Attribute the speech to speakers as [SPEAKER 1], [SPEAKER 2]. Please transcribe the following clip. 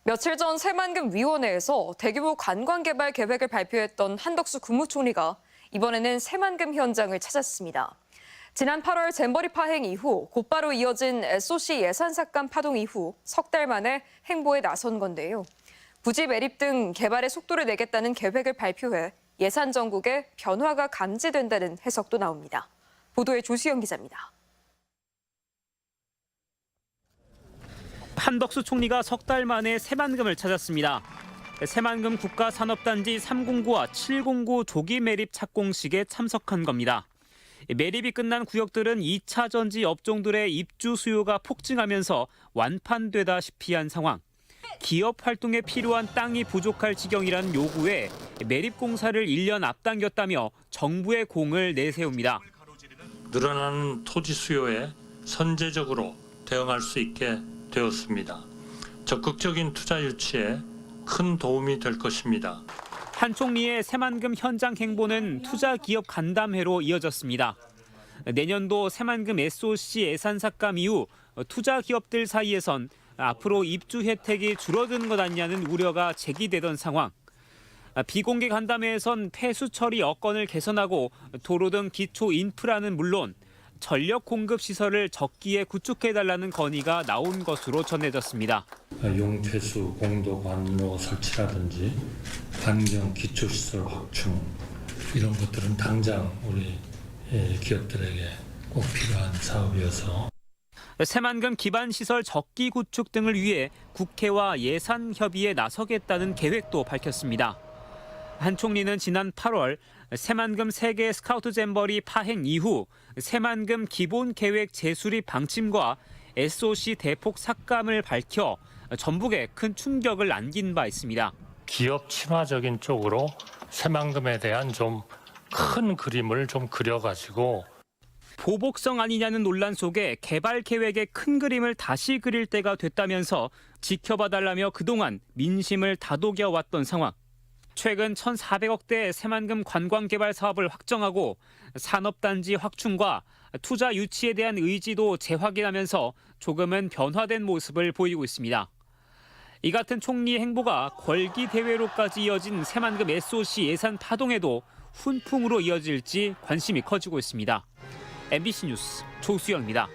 [SPEAKER 1] 며칠 전 새만금위원회에서 대규모 관광개발 계획을 발표했던 한덕수 국무총리가 이번에는 새만금 현장을 찾았습니다. 지난 8월 잼버리 파행 이후 곧바로 이어진 SOC 예산 삭감 파동 이후 석 달 만에 행보에 나선 건데요. 부지 매립 등 개발의 속도를 내겠다는 계획을 발표해 예산 정국에 변화가 감지된다는 해석도 나옵니다. 보도에 조수영 기자입니다.
[SPEAKER 2] 한덕수 총리가 석 달 만에 새만금을 찾았습니다. 새만금 국가산업단지 309와 709 조기 매립 착공식에 참석한 겁니다. 매립이 끝난 구역들은 2차 전지 업종들의 입주 수요가 폭증하면서 완판되다시피 한 상황. 기업 활동에 필요한 땅이 부족할 지경이라는 요구에 매립 공사를 1년 앞당겼다며 정부의 공을 내세웁니다.
[SPEAKER 3] 늘어나는 토지 수요에 선제적으로 대응할 수 있게 되었습니다. 적극적인 투자 유치에 큰 도움이 될 것입니다.
[SPEAKER 2] 한 총리의 새만금 현장 행보는 투자 기업 간담회로 이어졌습니다. 내년도 새만금 SOC 예산 삭감 이후 투자 기업들 사이에선 앞으로 입주 혜택이 줄어드는 것 아니냐는 우려가 제기되던 상황. 비공개 간담회에선 폐수 처리 여건을 개선하고 도로 등 기초 인프라는 물론 전력 공급 시설을 적기에 구축해달라는 건의가 나온 것으로 전해졌습니다.
[SPEAKER 4] 용폐수 공도 관로 설치라든지 환경 기초시설 확충 이런 것들은 당장 우리 기업들에게 꼭 필요한 사업이어서
[SPEAKER 2] 새만금 기반시설 적기 구축 등을 위해 국회와 예산 협의에 나서겠다는 계획도 밝혔습니다. 한 총리는 지난 8월 새만금 세계 스카우트 잼버리 파행 이후 새만금 기본 계획 재수립 방침과 SOC 대폭 삭감을 밝혀 전북에 큰 충격을 안긴 바 있습니다.
[SPEAKER 5] 기업 친화적인 쪽으로 새만금에 대한 좀 큰 그림을 좀 그려가지고
[SPEAKER 2] 보복성 아니냐는 논란 속에 개발 계획의 큰 그림을 다시 그릴 때가 됐다면서 지켜봐달라며 그동안 민심을 다독여왔던 상황. 최근 1,400억대 새만금 관광개발 사업을 확정하고 산업단지 확충과 투자 유치에 대한 의지도 재확인하면서 조금은 변화된 모습을 보이고 있습니다. 이 같은 총리의 행보가 걸기대회로까지 이어진 새만금 SOC 예산 파동에도 훈풍으로 이어질지 관심이 커지고 있습니다. MBC 뉴스 조수영입니다.